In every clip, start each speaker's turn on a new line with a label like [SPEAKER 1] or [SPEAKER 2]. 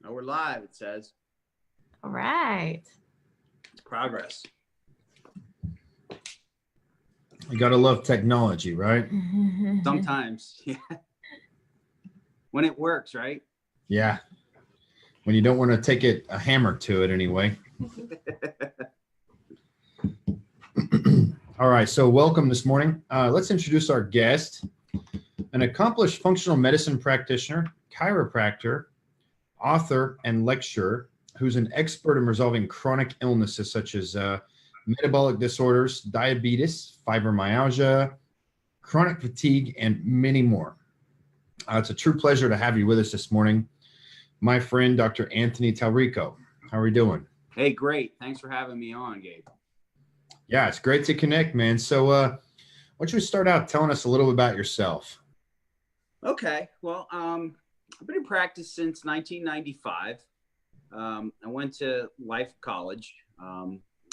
[SPEAKER 1] Oh, we're live, it says.
[SPEAKER 2] All right.
[SPEAKER 1] It's progress.
[SPEAKER 3] You gotta love technology, right?
[SPEAKER 1] Sometimes, yeah. When it works, right?
[SPEAKER 3] Yeah. When you don't want to take it a hammer to it anyway. All right, so welcome this morning. Let's introduce our guest, an accomplished functional medicine practitioner, chiropractor, author, and lecturer who's an expert in resolving chronic illnesses such as metabolic disorders, diabetes, fibromyalgia, chronic fatigue, and many more. It's a true pleasure to have you with us this morning, my friend, Dr. Anthony Talorico. How are we doing?
[SPEAKER 1] Hey, great. Thanks for having me on, Gabe.
[SPEAKER 3] Yeah, it's great to connect, man. So why don't you start out telling us a little bit about yourself?
[SPEAKER 1] Okay. Well, I've been in practice since 1995. I went to Life College,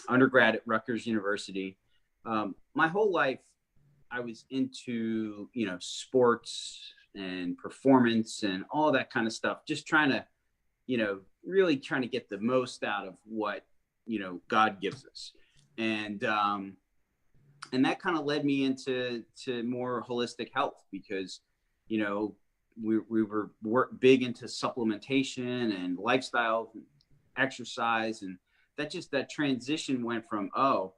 [SPEAKER 1] undergrad at Rutgers University. My whole life, I was into, sports and performance and all that kind of stuff, just trying to, really trying to get the most out of what, God gives us. And that kind of led me into more holistic health because, we were big into supplementation and lifestyle and exercise. And that transition went from, oh,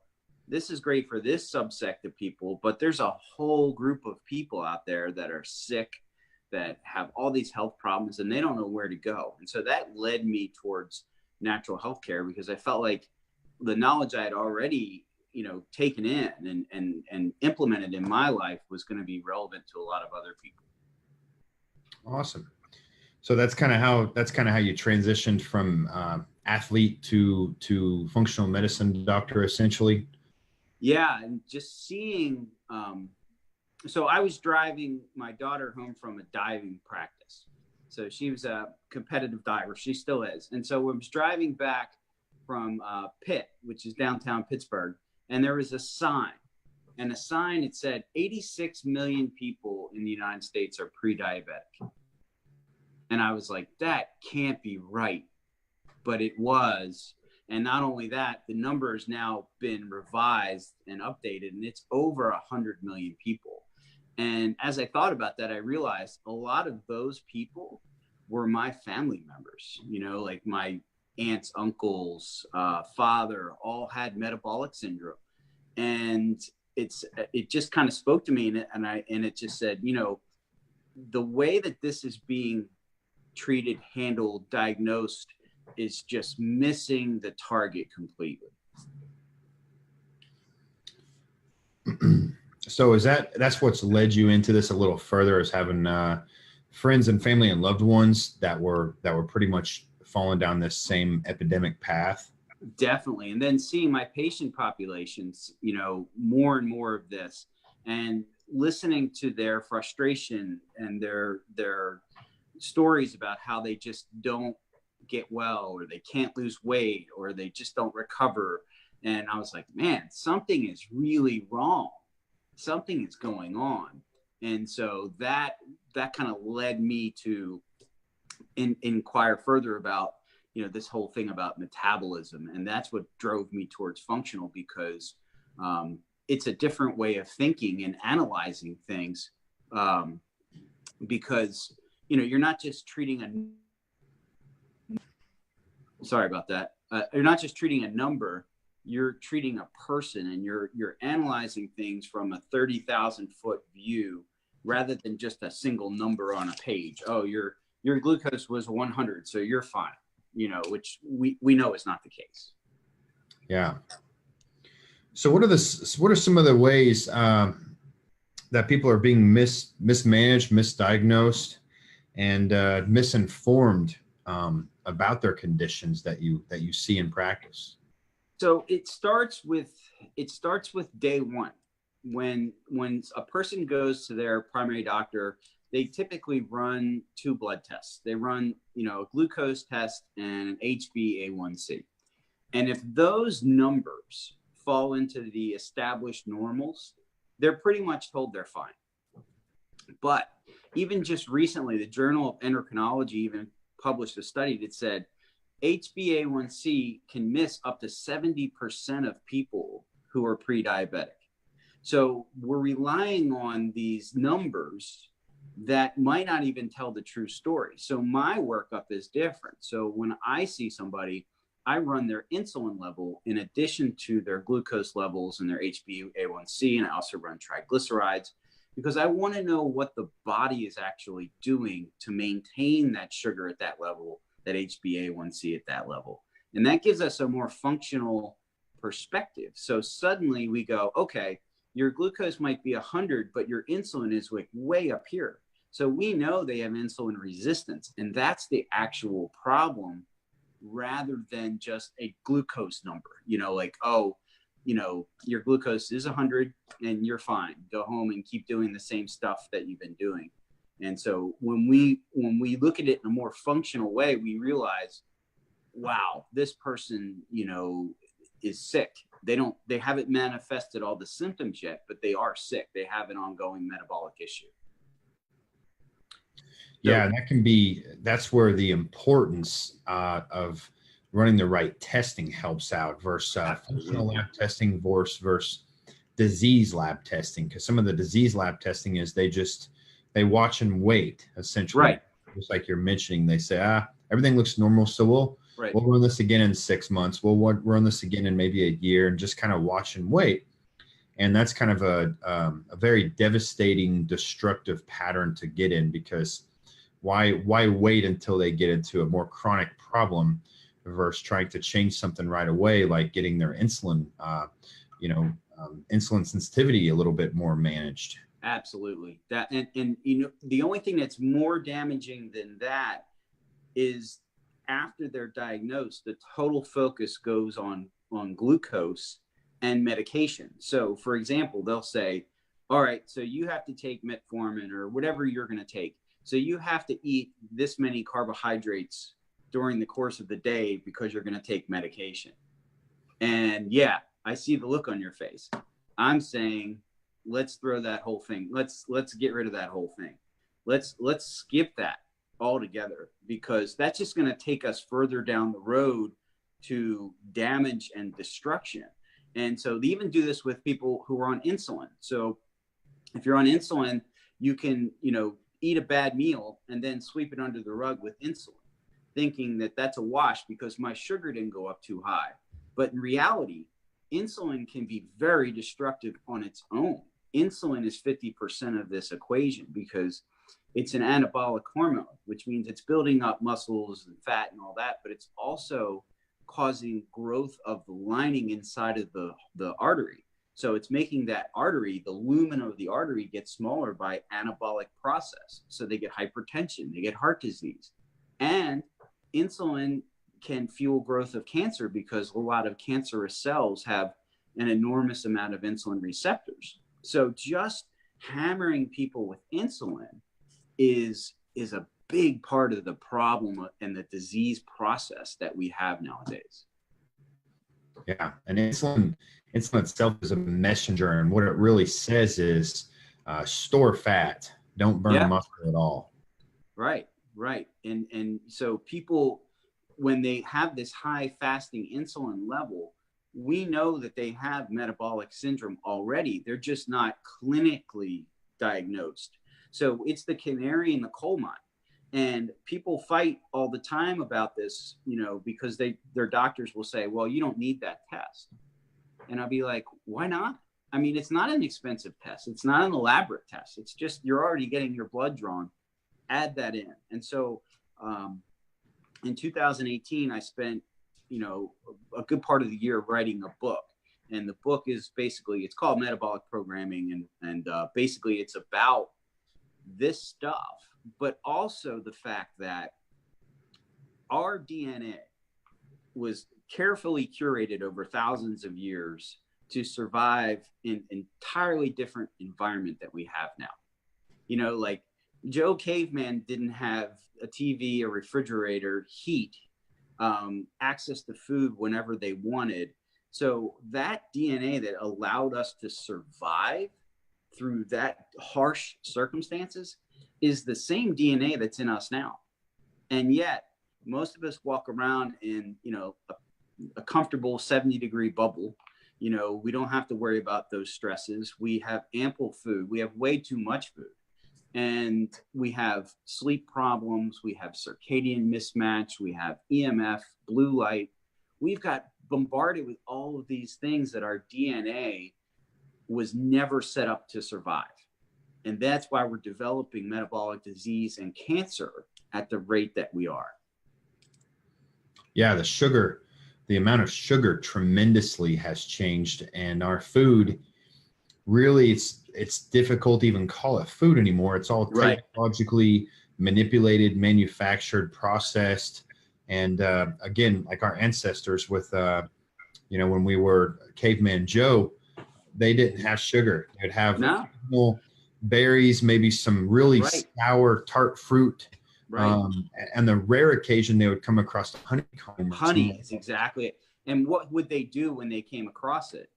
[SPEAKER 1] this is great for this subsect of people, but there's a whole group of people out there that are sick, that have all these health problems, and they don't know where to go. And so that led me towards natural healthcare because I felt like the knowledge I had already, taken in and implemented in my life was going to be relevant to a lot of other people.
[SPEAKER 3] Awesome. So that's kind of how you transitioned from athlete to functional medicine doctor, essentially.
[SPEAKER 1] Yeah, and just seeing. So I was driving my daughter home from a diving practice. So she was a competitive diver. She still is. And so I was driving back from Pitt, which is downtown Pittsburgh, and there was a sign. And a sign, it said 86 million people in the United States are pre-diabetic. And I was like, that can't be right. But it was. And not only that, the number has now been revised and updated, and it's over 100 million people. And as I thought about that, I realized a lot of those people were my family members, like my aunts, uncles, father, all had metabolic syndrome. And it just kind of spoke to me, and it just said, the way that this is being treated, handled, diagnosed is just missing the target completely.
[SPEAKER 3] So that's what's led you into this a little further, is having friends and family and loved ones that were pretty much falling down this same epidemic path?
[SPEAKER 1] Definitely. And then seeing my patient populations, more and more of this, and listening to their frustration and their stories about how they just don't get well, or they can't lose weight, or they just don't recover. And I was like, man, something is really wrong. Something is going on. And so that kind of led me to inquire further about, this whole thing about metabolism. And that's what drove me towards functional, because it's a different way of thinking and analyzing things. Because, you're not just treating sorry about that. You're not just treating a number, you're treating a person, and you're analyzing things from a 30,000 foot view rather than just a single number on a page. Oh, your glucose was 100, so you're fine, which we know is not the case.
[SPEAKER 3] Yeah. So what are some of the ways that people are being mismanaged, misdiagnosed, and misinformed about their conditions that you see in practice?
[SPEAKER 1] So it starts with day one. When a person goes to their primary doctor, they typically run 2 blood tests. They run, a glucose test and an HbA1c. And if those numbers fall into the established normals, they're pretty much told they're fine. But even just recently, the Journal of Endocrinology even published a study that said HbA1c can miss up to 70% of people who are pre-diabetic. So we're relying on these numbers that might not even tell the true story. So my workup is different. So when I see somebody, I run their insulin level in addition to their glucose levels and their HbA1c, and I also run triglycerides, because I want to know what the body is actually doing to maintain that sugar at that level, that HbA1c at that level. And that gives us a more functional perspective. So suddenly we go, okay, your glucose might be 100, but your insulin is like way up here. So we know they have insulin resistance, and that's the actual problem, rather than just a glucose number, like, oh, your glucose is 100 and you're fine. Go home and keep doing the same stuff that you've been doing. And so when we look at it in a more functional way, we realize, wow, this person, is sick. They haven't manifested all the symptoms yet, but they are sick. They have an ongoing metabolic issue.
[SPEAKER 3] Yeah, that's where the importance of running the right testing helps out versus functional lab testing versus disease lab testing. Because some of the disease lab testing is they watch and wait, essentially.
[SPEAKER 1] Right.
[SPEAKER 3] Just like you're mentioning, they say, everything looks normal, so we'll run this again in 6 months. We'll run this again in maybe a year, and just kind of watch and wait. And that's kind of a very devastating, destructive pattern to get in, because why wait until they get into a more chronic problem versus trying to change something right away, like getting their insulin, insulin sensitivity a little bit more managed.
[SPEAKER 1] Absolutely. That and the only thing that's more damaging than that is after they're diagnosed, the total focus goes on glucose and medication. So for example, they'll say, all right, so you have to take metformin or whatever you're going to take. So you have to eat this many carbohydrates during the course of the day because you're going to take medication. And yeah, I see the look on your face. I'm saying, let's throw that whole thing. Let's get rid of that whole thing. Let's skip that altogether, because that's just going to take us further down the road to damage and destruction. And so they even do this with people who are on insulin. So if you're on insulin, you can, eat a bad meal and then sweep it under the rug with insulin, thinking that that's a wash because my sugar didn't go up too high. But in reality, insulin can be very destructive on its own. Insulin is 50% of this equation because it's an anabolic hormone, which means it's building up muscles and fat and all that, but it's also causing growth of the lining inside of the artery. So it's making that artery, the lumen of the artery, get smaller by anabolic process. So they get hypertension, they get heart disease. And insulin can fuel growth of cancer because a lot of cancerous cells have an enormous amount of insulin receptors. So just hammering people with insulin is a big part of the problem and the disease process that we have nowadays.
[SPEAKER 3] Yeah, and insulin itself is a messenger, and what it really says is store fat, don't burn muscle at all.
[SPEAKER 1] Right. And so people, when they have this high fasting insulin level, we know that they have metabolic syndrome already. They're just not clinically diagnosed. So it's the canary in the coal mine. And people fight all the time about this, because their doctors will say, well, you don't need that test. And I'll be like, why not? I mean, it's not an expensive test. It's not an elaborate test. It's just, you're already getting your blood drawn. Add that in. And so in 2018, I spent, a good part of the year writing a book. And the book is basically, it's called Metabolic Programming. And basically it's about this stuff, but also the fact that our DNA was carefully curated over thousands of years to survive in an entirely different environment that we have now. Like Joe Caveman didn't have a TV, a refrigerator, heat, access to food whenever they wanted. So that DNA that allowed us to survive through that harsh circumstances is the same DNA that's in us now. And yet most of us walk around in, a comfortable 70-degree bubble. We don't have to worry about those stresses. We have ample food. We have way too much food. And we have sleep problems. We have circadian mismatch. We have EMF, blue light. We've got bombarded with all of these things that our DNA was never set up to survive. And that's why we're developing metabolic disease and cancer at the rate that we are.
[SPEAKER 3] Yeah, the amount of sugar tremendously has changed, and our food really, it's difficult to even call it food anymore. It's all technologically manipulated, manufactured, processed. And again, like our ancestors with, when we were caveman Joe, they didn't have sugar. They'd have berries, maybe some really sour tart fruit. And the rare occasion they would come across honeycomb.
[SPEAKER 1] Honey is exactly it. And what would they do when they came across it?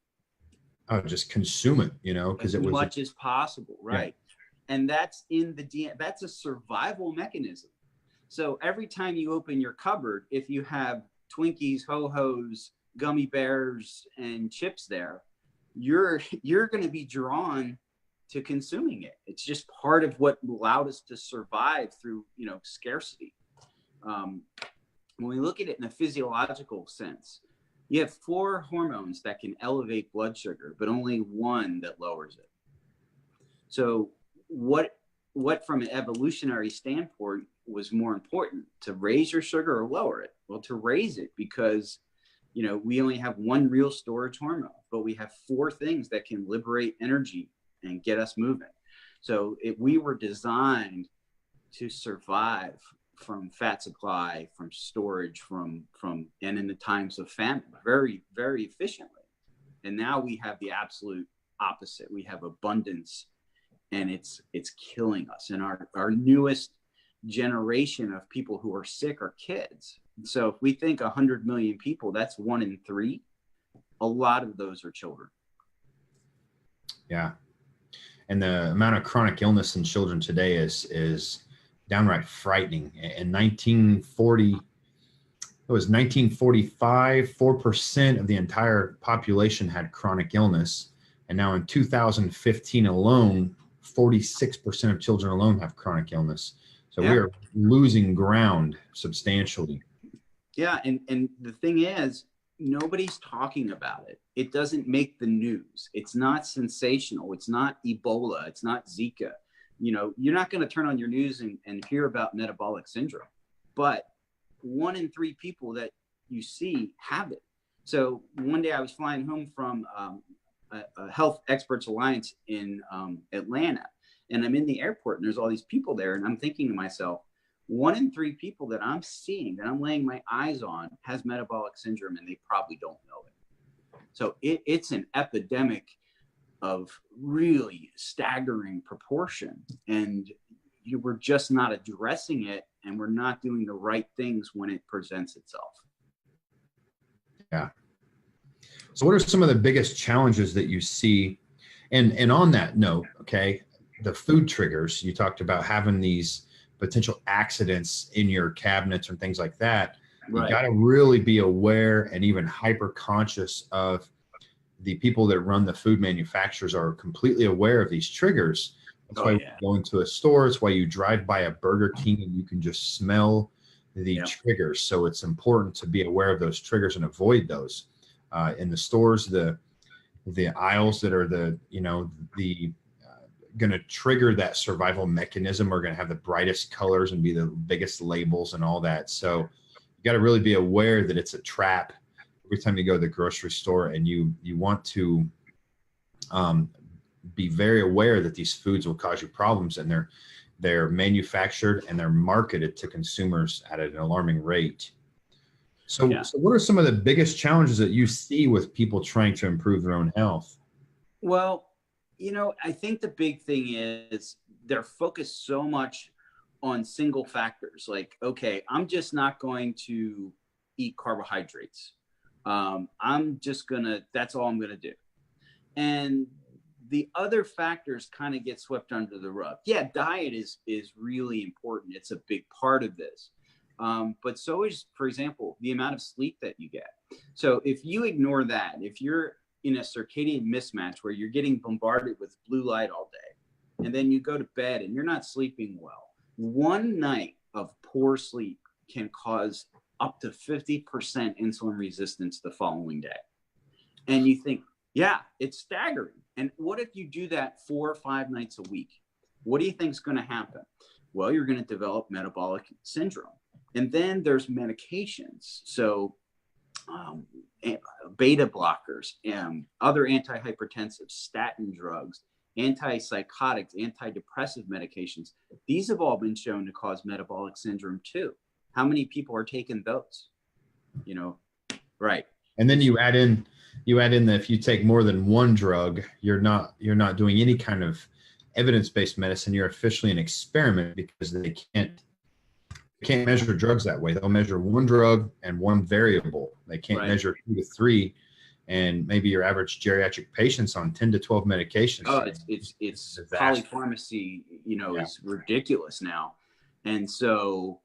[SPEAKER 3] Just consume it, because it was
[SPEAKER 1] as much as possible, right? Yeah. And that's in the DNA. That's a survival mechanism. So every time you open your cupboard, if you have Twinkies, Ho-Hos, gummy bears, and chips there, you're going to be drawn to consuming it. It's just part of what allowed us to survive through, scarcity. When we look at it in a physiological sense, you have 4 hormones that can elevate blood sugar, but only one that lowers it. So what from an evolutionary standpoint was more important, to raise your sugar or lower it? Well, to raise it, because we only have one real storage hormone, but we have 4 things that can liberate energy and get us moving. So we were designed to survive from fat supply, from storage, from and in the times of famine, very, very efficiently. And now we have the absolute opposite. We have abundance, and it's killing us. And our newest generation of people who are sick are kids. So if we think 100 million people, that's 1 in 3. A lot of those are children.
[SPEAKER 3] Yeah. And the amount of chronic illness in children today is downright frightening. In 1945, 4% of the entire population had chronic illness. And now in 2015 alone, 46% of children alone have chronic illness. So we are losing ground substantially.
[SPEAKER 1] Yeah. And the thing is, nobody's talking about it. It doesn't make the news. It's not sensational. It's not Ebola. It's not Zika. You're not going to turn on your news and hear about metabolic syndrome, but 1 in 3 people that you see have it. So one day I was flying home from a Health Experts Alliance in Atlanta, and I'm in the airport, and there's all these people there, and I'm thinking to myself, 1 in 3 people that I'm seeing, that I'm laying my eyes on, has metabolic syndrome, and they probably don't know it. So it's an epidemic of really staggering proportion, and we're just not addressing it, and we're not doing the right things when it presents itself.
[SPEAKER 3] Yeah. So what are some of the biggest challenges that you see? And on that note, the food triggers, you talked about having these potential accidents in your cabinets and things like that. Right. You got to really be aware and even hyper conscious of the people that run the food manufacturers are completely aware of these triggers. That's why you go into a store. It's why you drive by a Burger King and you can just smell the triggers. So it's important to be aware of those triggers and avoid those. In the stores, the aisles that are going to trigger that survival mechanism are going to have the brightest colors and be the biggest labels and all that. So you got to really be aware that it's a trap every time you go to the grocery store, and you want to be very aware that these foods will cause you problems, and they're manufactured and they're marketed to consumers at an alarming rate. So what are some of the biggest challenges that you see with people trying to improve their own health?
[SPEAKER 1] Well, I think the big thing is they're focused so much on single factors. Like, okay, I'm just not going to eat carbohydrates. That's all I'm going to do. And the other factors kind of get swept under the rug. Yeah, diet is really important. It's a big part of this. But so is, for example, the amount of sleep that you get. So if you ignore that, if you're in a circadian mismatch where you're getting bombarded with blue light all day, and then you go to bed and you're not sleeping well, one night of poor sleep can cause up to 50% insulin resistance the following day. And you think, yeah, it's staggering. And what if you do that 4 or 5 nights a week? What do you think is going to happen? Well, you're going to develop metabolic syndrome. And then there's medications. So beta blockers, other antihypertensives, statin drugs, antipsychotics, antidepressive medications. These have all been shown to cause metabolic syndrome too. How many people are taking those? You know, right.
[SPEAKER 3] And then you add in that if you take more than one drug, you're not doing any kind of evidence-based medicine. You're officially an experiment, because they can't measure drugs that way. They'll measure one drug and one variable. They can't measure 2 to 3, and maybe your average geriatric patient's on 10 to 12 medications.
[SPEAKER 1] Oh, it's polypharmacy, is ridiculous now. And so,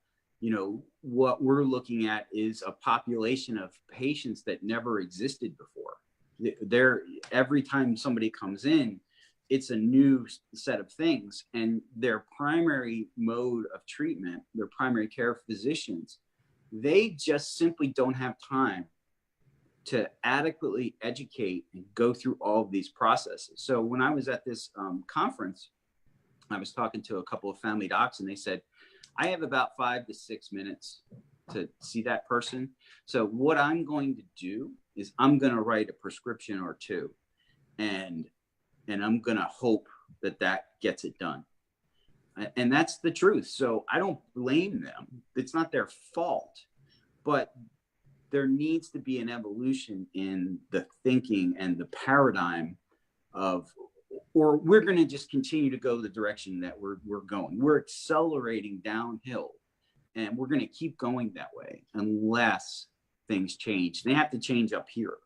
[SPEAKER 1] what we're looking at is a population of patients that never existed before. Every time somebody comes in, it's a new set of things, and their primary mode of treatment, their primary care physicians, they just simply don't have time to adequately educate and go through all of these processes. So when I was at this conference, I was talking to a couple of family docs, and they said, I have about 5 to 6 minutes to see that person. So what I'm going to do is I'm going to write a prescription or two, and I'm going to hope that gets it done. And that's the truth. So I don't blame them. It's not their fault, but there needs to be an evolution in the thinking and the paradigm of, or we're going to just continue to go the direction that we're going. We're accelerating downhill, and we're going to keep going that way unless things change. They have to change up here.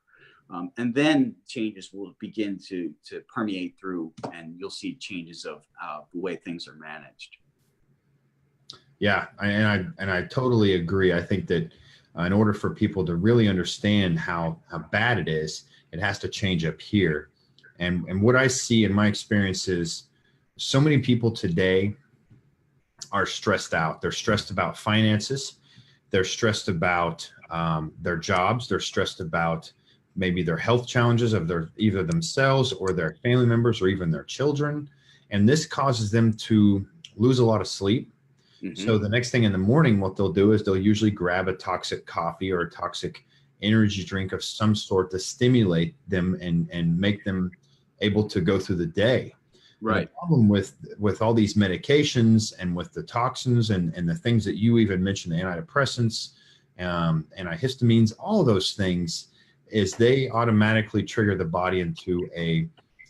[SPEAKER 1] And then changes will begin to permeate through, and you'll see changes of the way things are managed.
[SPEAKER 3] Yeah, I totally agree. I think that in order for people to really understand how bad it is, it has to change up here. And what I see in my experience is so many people today are stressed out. They're stressed about finances. They're stressed about their jobs. They're stressed about maybe their health challenges of either themselves or their family members or even their children. And this causes them to lose a lot of sleep. Mm-hmm. So the next thing in the morning, what they'll do is they'll usually grab a toxic coffee or a toxic energy drink of some sort to stimulate them and make them able to go through the day. Right. The problem with all these medications and with the toxins and the things that you even mentioned, the antidepressants, antihistamines, all of those things, is they automatically trigger the body into a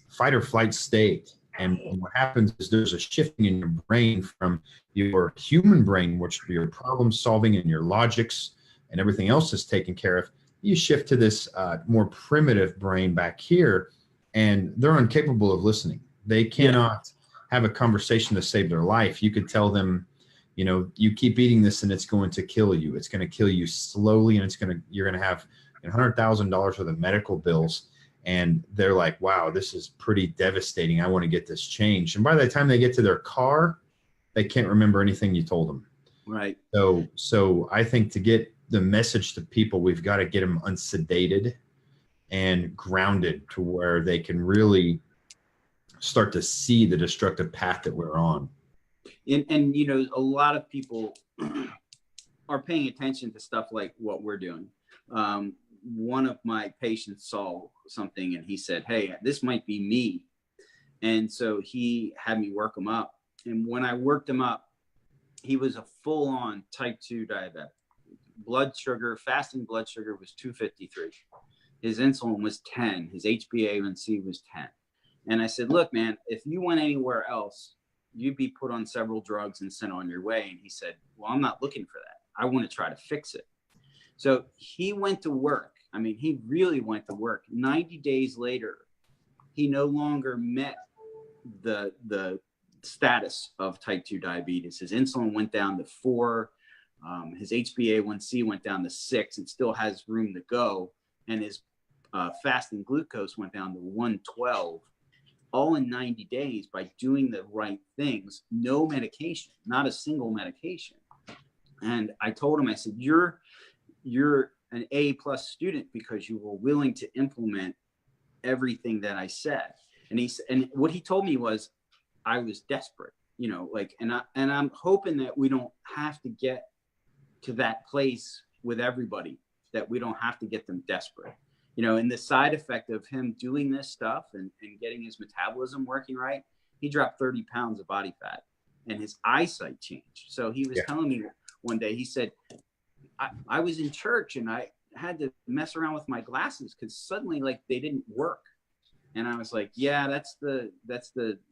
[SPEAKER 3] fight or flight state. And what happens is there's a shifting in your brain from your human brain, which your problem solving and your logics and everything else is taken care of. You shift to this more primitive brain back here, and they're incapable of listening. They cannot have a conversation to save their life. You could tell them, you keep eating this and it's going to kill you. It's going to kill you slowly, and you're going to have $100,000 worth of medical bills. And they're like, wow, this is pretty devastating. I want to get this changed. And by the time they get to their car, they can't remember anything you told them.
[SPEAKER 1] Right.
[SPEAKER 3] So I think to get the message to people, we've got to get them unsedated and grounded to where they can really start to see the destructive path that we're on.
[SPEAKER 1] And a lot of people are paying attention to stuff like what we're doing. One of my patients saw something and he said, hey, this might be me. And so he had me work him up. And when I worked him up, he was a full-on type 2 diabetic. Blood sugar, fasting blood sugar was 253. His insulin was 10. His HbA1c was 10. And I said, look, man, if you went anywhere else, you'd be put on several drugs and sent on your way. And he said, well, I'm not looking for that. I want to try to fix it. So he went to work. I mean, he really went to work. 90 days later, he no longer met the status of type 2 diabetes. His insulin went down to 4. His HbA1c went down to 6. It still has room to go. And his fasting glucose went down to 112, all in 90 days by doing the right things. No medication, not a single medication. And I told him, I said, you're an A+ student because you were willing to implement everything that I said. And what he told me was, I was desperate, you know, like, and I'm hoping that we don't have to get to that place with everybody, that we don't have to get them desperate, you know. And the side effect of him doing this stuff and getting his metabolism working right, he dropped 30 pounds of body fat and his eyesight changed. So he was telling me one day, he said, I was in church and I had to mess around with my glasses because suddenly, like, they didn't work. And I was like, yeah, that's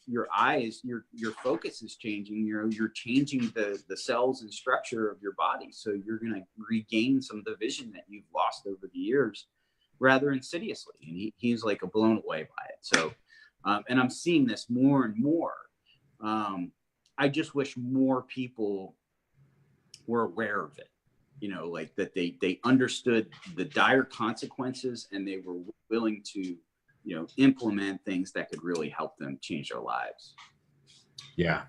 [SPEAKER 1] your eyes, your focus is changing. You're changing the cells and structure of your body. So you're going to regain some of the vision that you've lost over the years rather insidiously. And he's like blown away by it. So, and I'm seeing this more and more. I just wish more people were aware of it, you know, like that they understood the dire consequences and they were willing to, you know, implement things that could really help them change their lives. Yeah.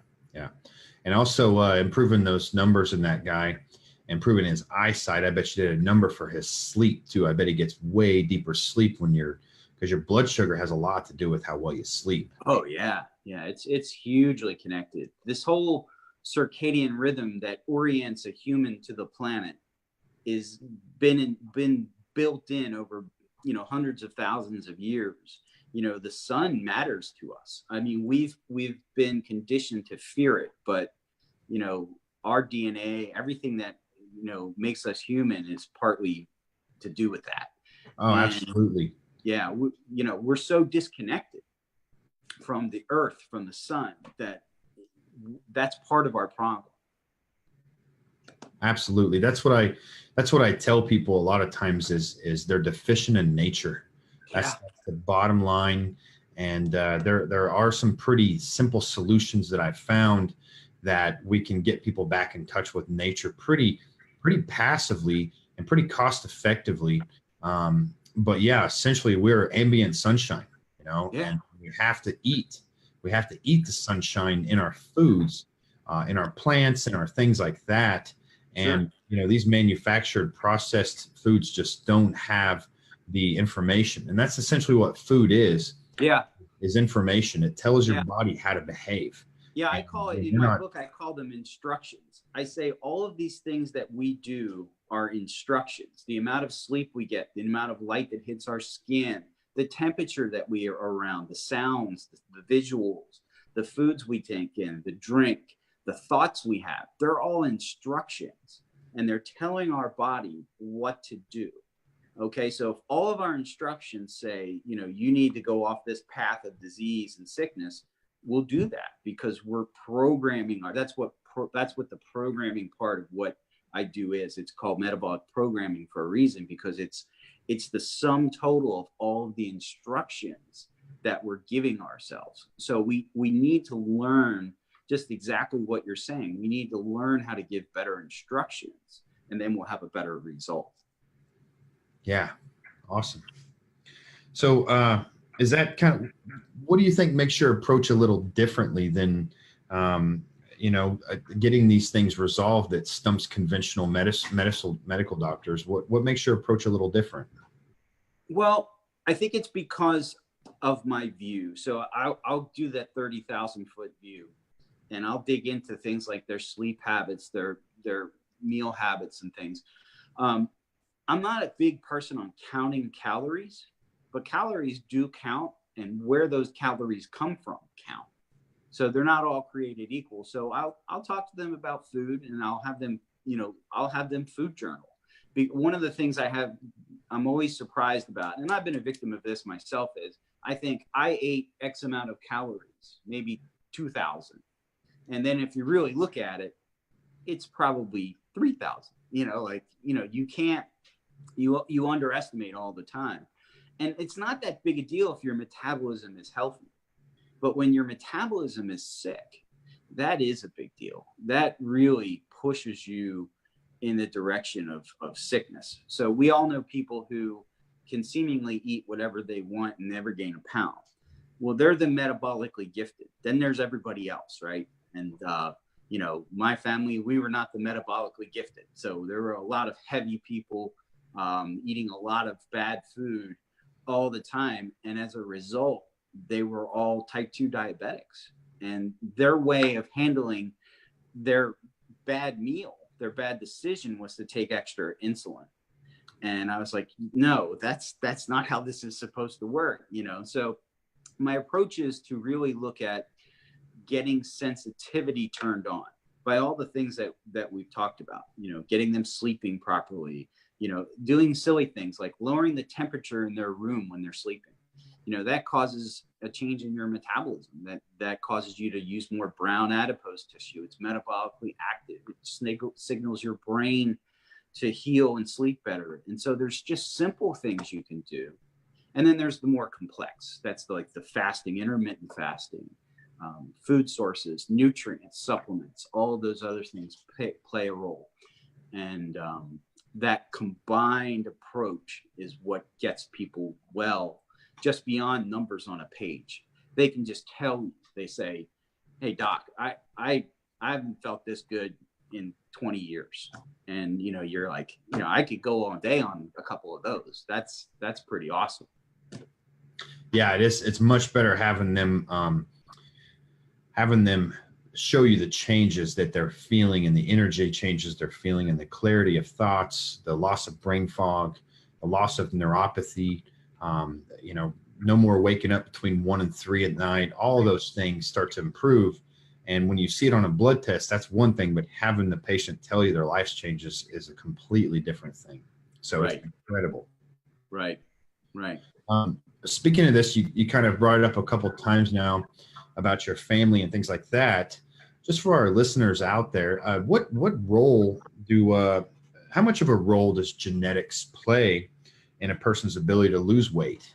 [SPEAKER 3] And also improving those numbers in that guy, improving his eyesight. I bet you did a number for his sleep too. I bet he gets way deeper sleep because your blood sugar has a lot to do with how well you sleep.
[SPEAKER 1] Oh yeah. It's hugely connected. This whole circadian rhythm that orients a human to the planet is been built in over, you know, hundreds of thousands of years. You know, the sun matters to us. I mean, we've been conditioned to fear it, but, you know, our DNA, everything that, you know, makes us human is partly to do with that.
[SPEAKER 3] Oh, and absolutely.
[SPEAKER 1] Yeah. You know, we're so disconnected from the earth, from the sun, that's part of our problem.
[SPEAKER 3] Absolutely. That's what I tell people a lot of times is they're deficient in nature. That's the bottom line. And there are some pretty simple solutions that I've found that we can get people back in touch with nature pretty passively and pretty cost effectively. But yeah, essentially we're ambient sunshine, you know, and we have to eat the sunshine in our foods, in our plants, in our things like that. And, you know, these manufactured processed foods just don't have the information. And that's essentially what food is.
[SPEAKER 1] Yeah.
[SPEAKER 3] Is information. It tells your body how to behave.
[SPEAKER 1] Yeah. I call it in my book, I call them instructions. I say all of these things that we do are instructions. The amount of sleep we get, the amount of light that hits our skin, the temperature that we are around, the sounds, the visuals, the foods we take in, the drink, the thoughts we have, they're all instructions and they're telling our body what to do. Okay. So if all of our instructions say, you know, you need to go off this path of disease and sickness, we'll do that because we're programming that's what the programming part of what I do is. It's called metabolic programming for a reason, because it's the sum total of all of the instructions that we're giving ourselves. So we need to learn just exactly what you're saying. We need to learn how to give better instructions, and then we'll have a better result.
[SPEAKER 3] Yeah. Awesome. So is that kind of, what do you think makes your approach a little differently than, you know, getting these things resolved that stumps conventional medical doctors? What makes your approach a little different?
[SPEAKER 1] Well, I think it's because of my view. So I'll do that 30,000 foot view, and I'll dig into things like their sleep habits, their meal habits and things. I'm not a big person on counting calories, but calories do count, and where those calories come from count. So they're not all created equal. So I'll talk to them about food, and I'll have them food journal. One of the things I'm always surprised about, and I've been a victim of this myself, is I think I ate X amount of calories, maybe 2,000. And then if you really look at it, it's probably 3,000, you know, like, you know, you underestimate all the time. And it's not that big a deal if your metabolism is healthy, but when your metabolism is sick, that is a big deal. That really pushes you in the direction of sickness. So we all know people who can seemingly eat whatever they want and never gain a pound. Well, they're the metabolically gifted. Then there's everybody else, right? And you know, my family, we were not the metabolically gifted. So there were a lot of heavy people eating a lot of bad food all the time. And as a result, they were all type 2 diabetics. And their way of handling their bad meal, their bad decision, was to take extra insulin. And I was like, no, that's not how this is supposed to work, you know? So my approach is to really look at getting sensitivity turned on by all the things that we've talked about, you know, getting them sleeping properly, you know, doing silly things like lowering the temperature in their room when they're sleeping. You know, that causes a change in your metabolism. That causes you to use more brown adipose tissue. It's metabolically active. It signals your brain to heal and sleep better. And so there's just simple things you can do. And then there's the more complex. That's like the fasting, intermittent fasting, food sources, nutrients, supplements, all of those other things play a role. And that combined approach is what gets people well, just beyond numbers on a page. They can just tell you, they say, hey, doc, I haven't felt this good in 20 years. And, you know, you're like, you know, I could go all day on a couple of those. That's pretty awesome.
[SPEAKER 3] Yeah, it is. It's much better having them show you the changes that they're feeling and the energy changes they're feeling and the clarity of thoughts, the loss of brain fog, the loss of neuropathy, you know, no more waking up between 1 and 3 at night. All of those things start to improve. And when you see it on a blood test, that's one thing, but having the patient tell you their life's changes is a completely different thing. So
[SPEAKER 1] Right.
[SPEAKER 3] It's incredible.
[SPEAKER 1] Right.
[SPEAKER 3] Speaking of this, you kind of brought it up a couple of times now about your family and things like that. Just for our listeners out there, what role how much of a role does genetics play in a person's ability to lose weight?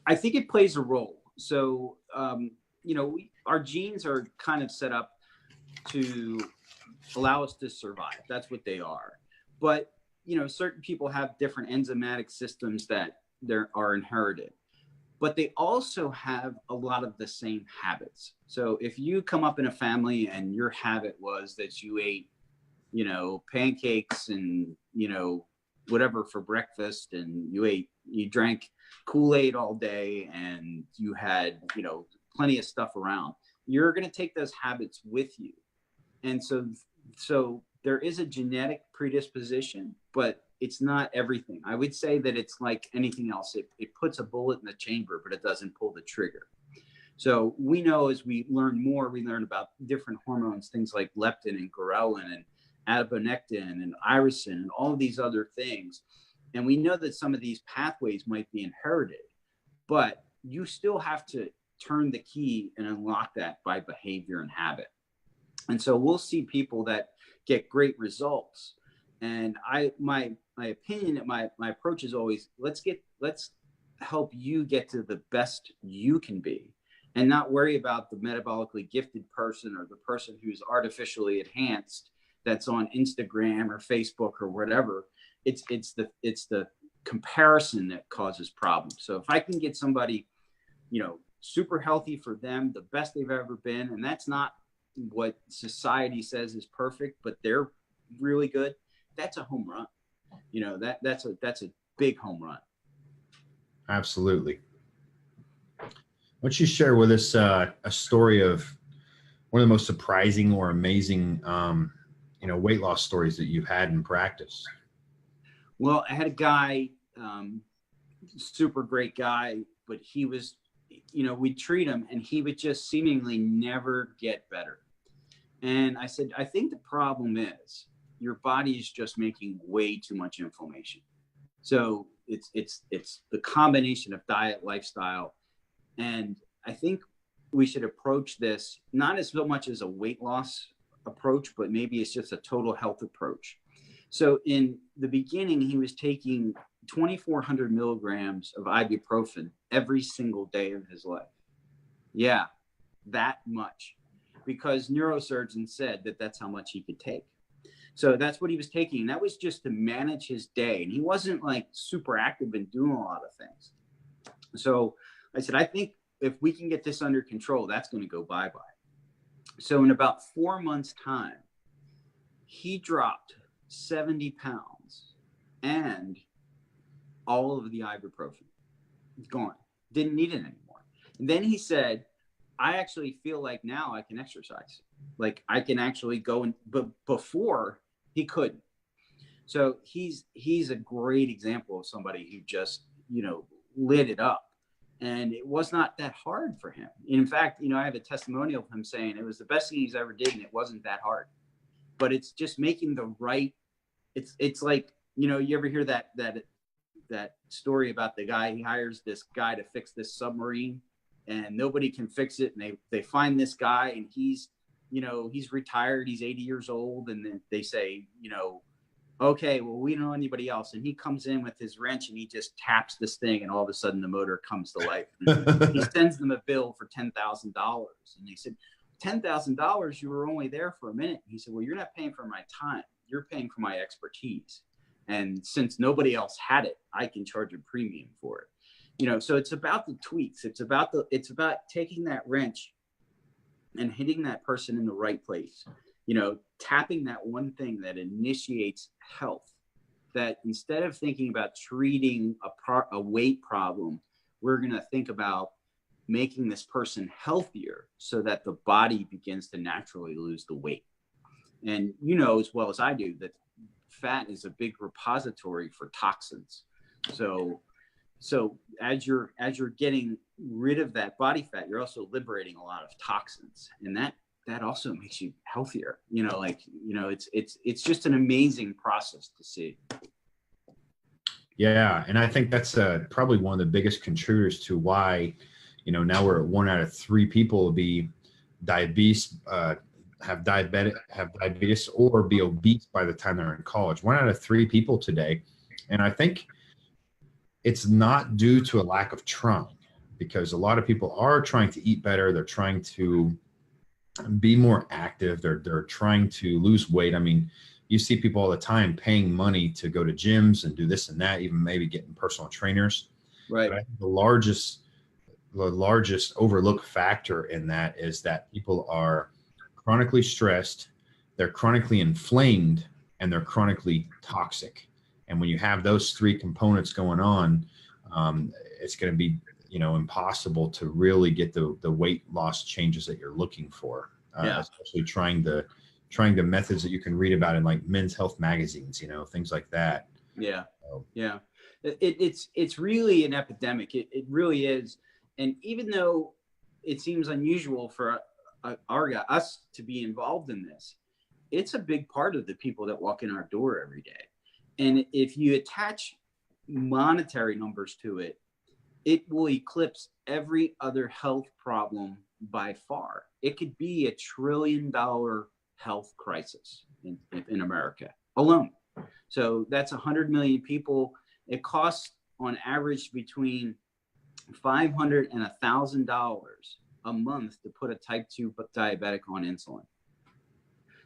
[SPEAKER 1] I think it plays a role. So, you know, our genes are kind of set up to allow us to survive. That's what they are. But, you know, certain people have different enzymatic systems that are inherited. But they also have a lot of the same habits. So if you come up in a family and your habit was that you ate, you know, pancakes and, you know, whatever for breakfast, and you drank Kool-Aid all day, and you had, you know, plenty of stuff around, you're going to take those habits with you. And so there is a genetic predisposition, but it's not everything. I would say that it's like anything else. It puts a bullet in the chamber, but it doesn't pull the trigger. So we know as we learn more, we learn about different hormones, things like leptin and ghrelin and adiponectin and irisin and all of these other things. And we know that some of these pathways might be inherited, but you still have to turn the key and unlock that by behavior and habit. And so we'll see people that get great results. And my opinion, my approach is always, let's help you get to the best you can be, and not worry about the metabolically gifted person or the person who's artificially enhanced that's on Instagram or Facebook or whatever. It's the comparison that causes problems. So if I can get somebody, you know, super healthy for them, the best they've ever been, and that's not what society says is perfect, but they're really good, that's a home run. You know, that's a big home run.
[SPEAKER 3] Absolutely. Why don't you share with us a story of one of the most surprising or amazing, you know, weight loss stories that you've had in practice?
[SPEAKER 1] Well, I had a guy, super great guy, but he was, you know, we'd treat him and he would just seemingly never get better. And I said, I think the problem is your body is just making way too much inflammation. So it's the combination of diet, lifestyle. And I think we should approach this not as so much as a weight loss approach, but maybe it's just a total health approach. So in the beginning, he was taking 2,400 milligrams of ibuprofen every single day of his life. Yeah, that much. Because neurosurgeons said that that's how much he could take. So that's what he was taking. And that was just to manage his day. And he wasn't like super active in doing a lot of things. So I said, I think if we can get this under control, that's going to go bye-bye. So in about 4 months' time, he dropped 70 pounds and all of the ibuprofen. It's gone. Didn't need it anymore. And then he said, I actually feel like now I can exercise. Like I can actually go and, but before he couldn't. So he's a great example of somebody who just, lit it up. And it was not that hard for him. In fact, I have a testimonial of him saying it was the best thing he's ever did, and it wasn't that hard. But it's just making the right. It's like, you ever hear that story about the guy, he hires this guy to fix this submarine, and nobody can fix it, and they find this guy, and he's retired, he's 80 years old, and then they say, okay, well, we don't know anybody else. And he comes in with his wrench and he just taps this thing, and all of a sudden the motor comes to life. He sends them a bill for $10,000. And they said, $10,000, you were only there for a minute. And he said, well, you're not paying for my time. You're paying for my expertise. And since nobody else had it, I can charge a premium for it. So it's about the tweaks. It's about taking that wrench and hitting that person in the right place. Tapping that one thing that initiates health, that instead of thinking about treating a weight problem, we're going to think about making this person healthier so that the body begins to naturally lose the weight. And as well as I do that fat is a big repository for toxins. So as you're getting rid of that body fat, you're also liberating a lot of toxins, and that also makes you healthier. It's just an amazing process to see.
[SPEAKER 3] Yeah. And I think that's probably one of the biggest contributors to why, now we're at 1 out of 3 people will be have diabetes or be obese by the time they're in college. 1 out of 3 people today. And I think it's not due to a lack of trying, because a lot of people are trying to eat better. They're trying to be more active. They're trying to lose weight. I mean, you see people all the time paying money to go to gyms and do this and that, even maybe getting personal trainers.
[SPEAKER 1] Right.
[SPEAKER 3] But I think the largest overlooked factor in that is that people are chronically stressed, they're chronically inflamed, and they're chronically toxic. And when you have those 3 components going on, it's going to be impossible to really get the weight loss changes that you're looking for. Especially trying the methods that you can read about in like Men's Health magazines, things like that.
[SPEAKER 1] Yeah. Yeah. It's really an epidemic. It really is. And even though it seems unusual for us to be involved in this, it's a big part of the people that walk in our door every day. And if you attach monetary numbers to it, it will eclipse every other health problem by far. It could be $1 trillion health crisis in America alone. So that's 100 million people. It costs on average between $500 and $1,000 a month to put a type 2 diabetic on insulin.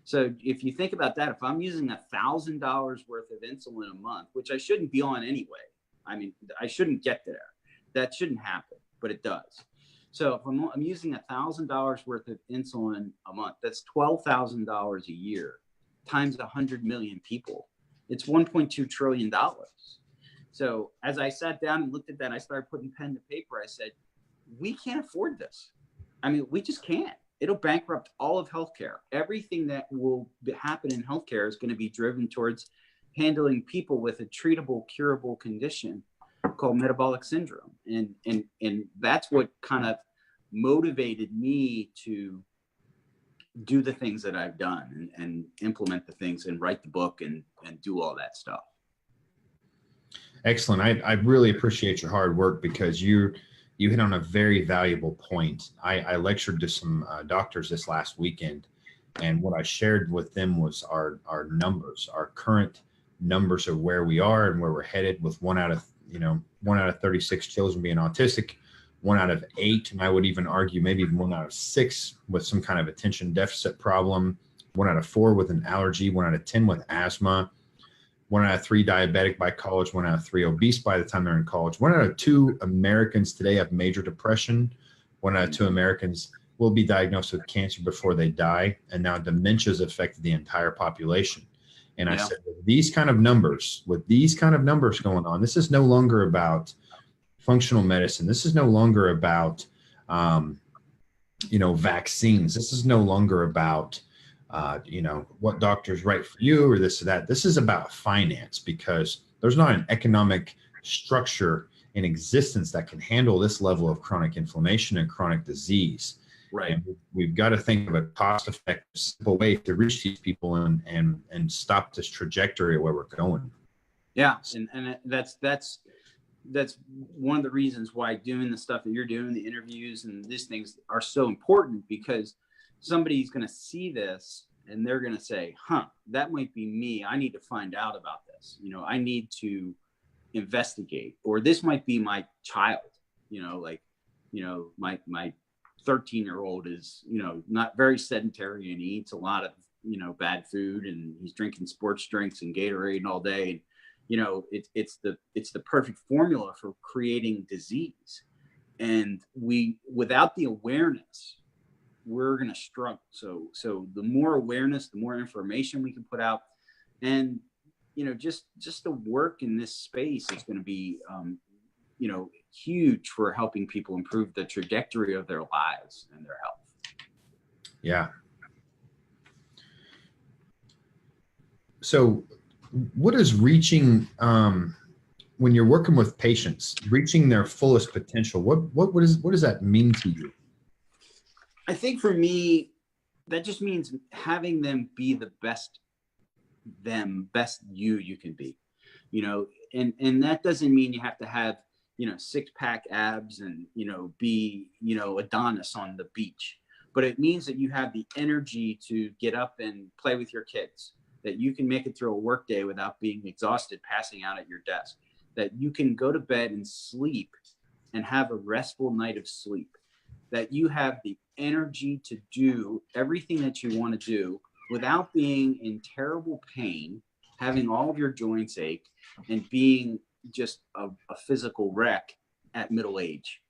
[SPEAKER 1] So if you think about that, if I'm using $1,000 worth of insulin a month, which I shouldn't be on anyway, I mean, I shouldn't get there. That shouldn't happen, but it does. So if I'm using $1,000 worth of insulin a month, that's $12,000 a year times 100 million people. It's $1.2 trillion. So as I sat down and looked at that, I started putting pen to paper. I said, we can't afford this. I mean, we just can't. It'll bankrupt all of healthcare. Everything that will happen in healthcare is going to be driven towards handling people with a treatable, curable condition called metabolic syndrome. And that's what kind of motivated me to do the things that I've done and implement the things and write the book and do all that stuff.
[SPEAKER 3] Excellent. I really appreciate your hard work, because you hit on a very valuable point. I lectured to some doctors this last weekend, and what I shared with them was our numbers, our current numbers of where we are and where we're headed, with 1 out of 36 children being autistic, 1 out of 8, and I would even argue maybe even 1 out of 6 with some kind of attention deficit problem, 1 out of 4 with an allergy, 1 out of 10 with asthma, 1 out of 3 diabetic by college, 1 out of 3 obese by the time they're in college. 1 out of 2 Americans today have major depression. 1 out of 2 Americans will be diagnosed with cancer before they die. And now dementia has affected the entire population. And I said, with these kind of numbers going on, this is no longer about functional medicine. This is no longer about, vaccines. This is no longer about, what doctors write for you or this or that. This is about finance, because there's not an economic structure in existence that can handle this level of chronic inflammation and chronic disease.
[SPEAKER 1] Right.
[SPEAKER 3] And we've got to think of a cost-effective, simple way to reach these people and stop this trajectory of where we're going.
[SPEAKER 1] Yeah, and that's one of the reasons why doing the stuff that you're doing, the interviews and these things are so important, because somebody's going to see this and they're going to say, that might be me. I need to find out about this. I need to investigate, or this might be my child, my 13-year-old is, not very sedentary, and he eats a lot of, bad food, and he's drinking sports drinks and Gatorade all day. And, it's the perfect formula for creating disease. And without the awareness, we're going to struggle. So the more awareness, the more information we can put out, and, just the work in this space is going to be, huge for helping people improve the trajectory of their lives and their health.
[SPEAKER 3] Yeah. So what is reaching, when you're working with patients, reaching their fullest potential, what does that mean to you?
[SPEAKER 1] I think for me, that just means having them be the best you can be, and that doesn't mean you have to have, 6-pack abs and, be, Adonis on the beach, but it means that you have the energy to get up and play with your kids, that you can make it through a work day without being exhausted, passing out at your desk, that you can go to bed and sleep and have a restful night of sleep, that you have the energy to do everything that you want to do without being in terrible pain, having all of your joints ache, and being just a physical wreck at middle age,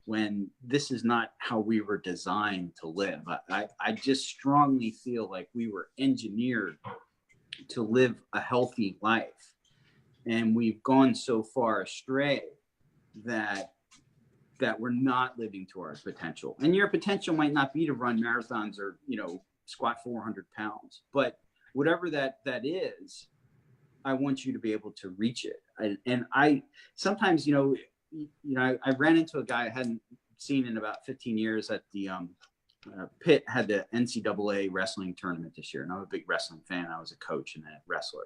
[SPEAKER 1] when this is not how we were designed to live. I just strongly feel like we were engineered to live a healthy life, and we've gone so far astray that we're not living to our potential. And your potential might not be to run marathons or, squat 400 pounds, but whatever that is, I want you to be able to reach it. And I sometimes, I ran into a guy I hadn't seen in about 15 years at the Pitt had the NCAA wrestling tournament this year. And I'm a big wrestling fan. I was a coach and a wrestler.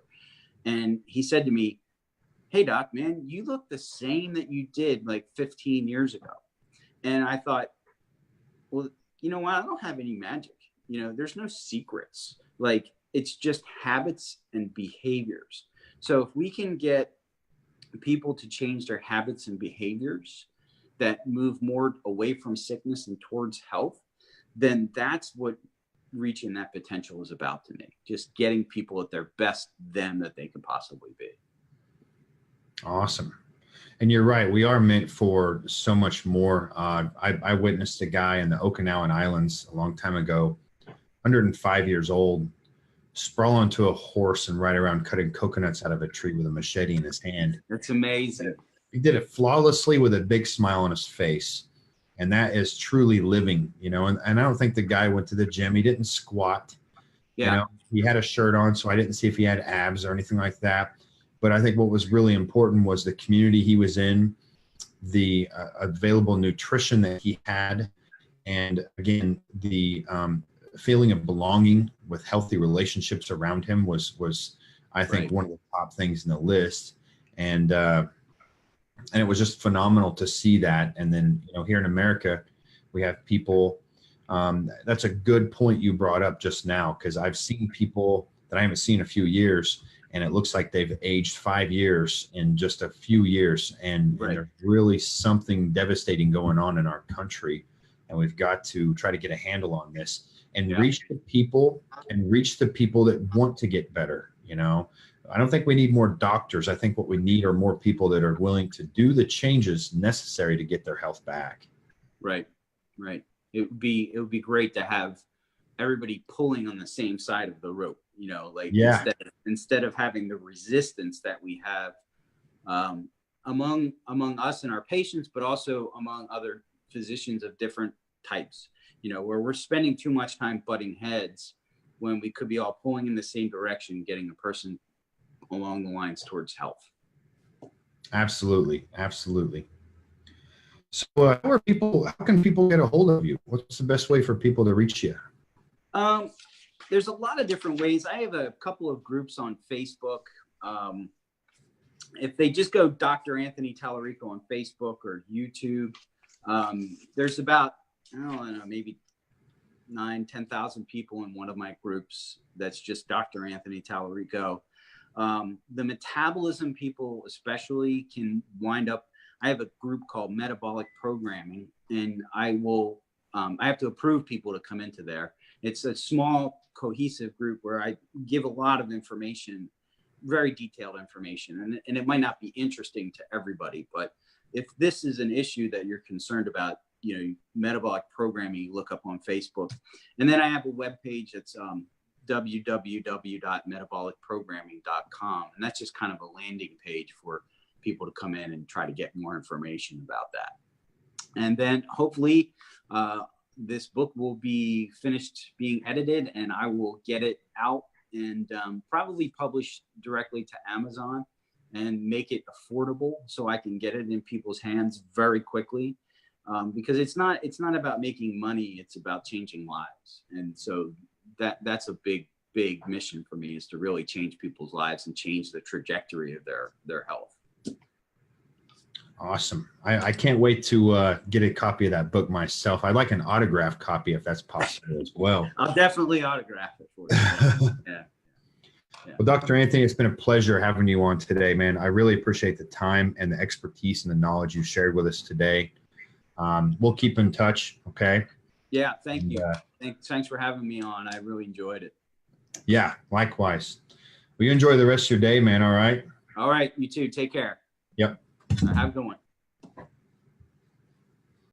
[SPEAKER 1] And he said to me, "Hey, Doc, man, you look the same that you did like 15 years ago." And I thought, well, you know what? I don't have any magic. There's no secrets. Like, it's just habits and behaviors. So if we can get people to change their habits and behaviors that move more away from sickness and towards health, then that's what reaching that potential is about to me. Just getting people at their best them that they can possibly be.
[SPEAKER 3] Awesome. And you're right. We are meant for so much more. I witnessed a guy in the Okinawan Islands a long time ago, 105 years old, sprawl onto a horse and ride around cutting coconuts out of a tree with a machete in his hand.
[SPEAKER 1] That's amazing.
[SPEAKER 3] He did it flawlessly with a big smile on his face. And that is truly living, and I don't think the guy went to the gym. He didn't squat.
[SPEAKER 1] Yeah.
[SPEAKER 3] He had a shirt on, so I didn't see if he had abs or anything like that. But I think what was really important was the community he was in, the available nutrition that he had, and again, the feeling of belonging with healthy relationships around him was I think, right, one of the top things in the list. And it was just phenomenal to see that. And then, here in America, we have people, that's a good point you brought up just now, because I've seen people that I haven't seen in a few years, and it looks like they've aged 5 years in just a few years. And,
[SPEAKER 1] right,
[SPEAKER 3] and there's really something devastating going on in our country, and we've got to try to get a handle on this. and
[SPEAKER 1] Yeah.
[SPEAKER 3] reach the people that want to get better. I don't think we need more doctors. I think what we need are more people that are willing to do the changes necessary to get their health back.
[SPEAKER 1] Right. It would be great to have everybody pulling on the same side of the rope, instead of having the resistance that we have among us and our patients, but also among other physicians of different types, where we're spending too much time butting heads when we could be all pulling in the same direction, getting a person along the lines towards health.
[SPEAKER 3] Absolutely. So how can people get a hold of you? What's the best way for people to reach you?
[SPEAKER 1] There's a lot of different ways. I have a couple of groups on Facebook. If they just go Dr. Anthony Talorico on Facebook or YouTube, there's about, I don't know, maybe 10,000 people in one of my groups. That's just Dr. Anthony Talorico. The metabolism people especially can wind up, I have a group called Metabolic Programming, and I have to approve people to come into there. It's a small, cohesive group where I give a lot of information, very detailed information, and it might not be interesting to everybody, but if this is an issue that you're concerned about, metabolic programming, you look up on Facebook. And then I have a webpage that's www.metabolicprogramming.com, and that's just kind of a landing page for people to come in and try to get more information about that. And then hopefully this book will be finished being edited, and I will get it out and probably publish directly to Amazon and make it affordable so I can get it in people's hands very quickly, because it's not about making money, it's about changing lives. And so that's a big mission for me, is to really change people's lives and change the trajectory of their health.
[SPEAKER 3] Awesome. I can't wait to get a copy of that book myself. I'd like an autographed copy if that's possible as well.
[SPEAKER 1] I'll definitely autograph it for you. Yeah.
[SPEAKER 3] Well, Dr. Anthony, it's been a pleasure having you on today, man. I really appreciate the time and the expertise and the knowledge you shared with us today. We'll keep in touch. Okay.
[SPEAKER 1] Yeah. Thank you. Thanks for having me on. I really enjoyed it.
[SPEAKER 3] Yeah, likewise. Well, you enjoy the rest of your day, man. All right.
[SPEAKER 1] All right. You too. Take care.
[SPEAKER 3] Yep.
[SPEAKER 1] Have a good one.